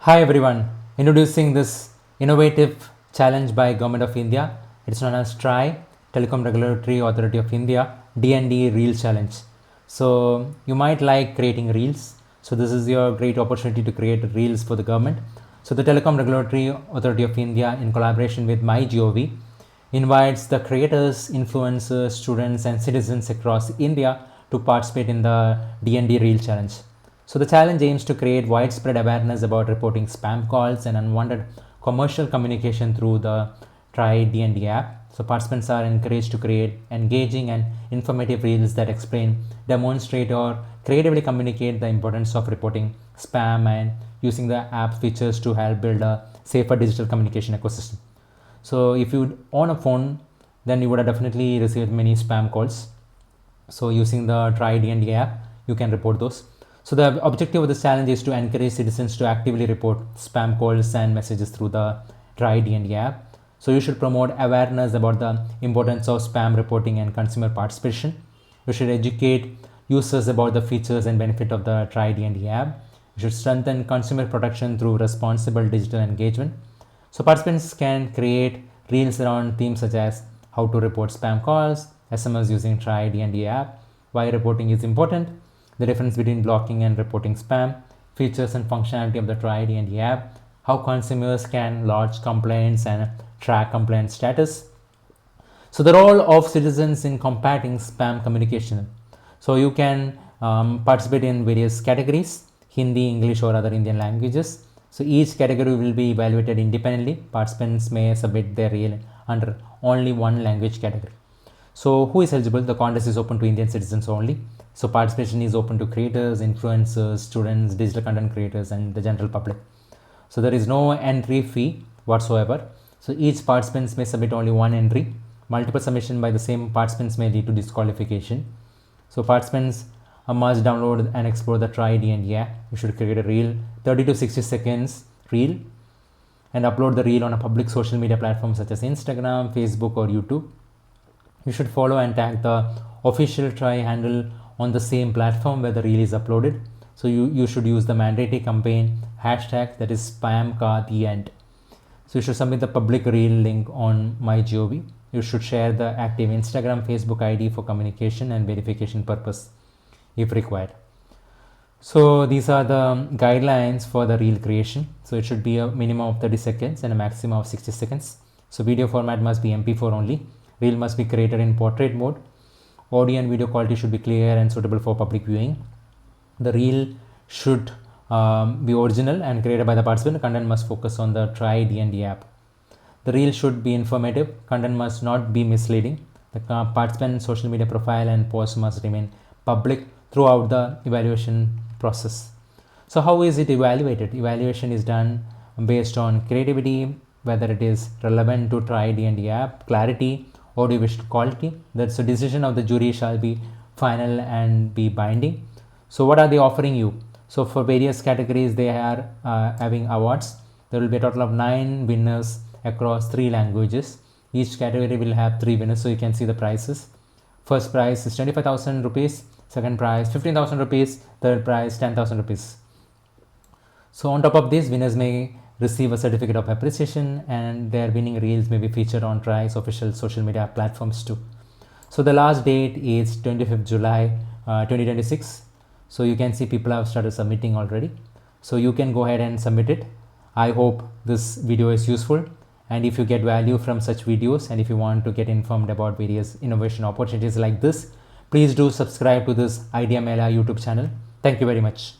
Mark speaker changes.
Speaker 1: Hi everyone, introducing this innovative challenge by Government of India. It's known as TRAI, Telecom Regulatory Authority of India, DND Reel Challenge. So you might like creating reels. So this is your great opportunity to create reels for the government. So the Telecom Regulatory Authority of India, in collaboration with MyGov, invites the creators, influencers, students and citizens across India to participate in the DND Reel Challenge. So the challenge aims to create widespread awareness about reporting spam calls and unwanted commercial communication through the TRAI DND app. So participants are encouraged to create engaging and informative reels that explain, demonstrate or creatively communicate the importance of reporting spam and using the app features to help build a safer digital communication ecosystem. So if you own a phone, then you would have definitely received many spam calls. So using the TRAI DND app, you can report those. So the objective of this challenge is to encourage citizens to actively report spam calls and messages through the TRAI DND app. So you should promote awareness about the importance of spam reporting and consumer participation. You should educate users about the features and benefit of the TRAI DND app. You should strengthen consumer protection through responsible digital engagement. So participants can create reels around themes such as how to report spam calls, SMS using TRAI DND app, why reporting is important, the difference between blocking and reporting spam, features and functionality of the TRAI DND app, how consumers can lodge complaints and track complaint status. So the role of citizens in combating spam communication. So you can participate in various categories, Hindi, English or other Indian languages. So each category will be evaluated independently. Participants may submit their reel under only one language category. So who is eligible? The contest is open to Indian citizens only. So participation is open to creators, influencers, students, digital content creators and the general public. So there is no entry fee whatsoever. So each participant may submit only one entry. Multiple submission by the same participants may lead to disqualification. So participants must download and explore the TRAI DND app. You should create a reel, 30 to 60 seconds reel, and upload the reel on a public social media platform such as Instagram, Facebook or YouTube. You should follow and tag the official TRAI handle on the same platform where the reel is uploaded. So you should use the mandatory campaign hashtag, that is spam ka the end. So you should submit the public reel link on MyGov. You should share the active Instagram, Facebook ID for communication and verification purpose if required. So these are the guidelines for the reel creation. So it should be a minimum of 30 seconds and a maximum of 60 seconds. So video format must be MP4 only. Reel must be created in portrait mode. Audio and video quality should be clear and suitable for public viewing. The reel should be original and created by the participant. Content must focus on the TRAI DND app. The reel should be informative. Content must not be misleading. The participant's social media profile and post must remain public throughout the evaluation process. So how is it evaluated? Evaluation is done based on creativity, whether it is relevant to TRAI DND app, clarity, audio-visual quality. That's the decision of the jury shall be final and be binding. So what are they offering you? So for various categories they are having awards. There will be a total of 9 winners across 3 languages. Each category will have 3 winners. So you can see the prices. First prize is 25,000 rupees, second prize 15,000 rupees, third prize 10,000 rupees. So on top of this, winners may receive a certificate of appreciation and their winning reels may be featured on TRAI's official social media platforms too. So the last date is 25th July 2026. So you can see people have started submitting already. So you can go ahead and submit it. I hope this video is useful, and if you get value from such videos and if you want to get informed about various innovation opportunities like this, please do subscribe to this Idea Mela YouTube channel. Thank you very much.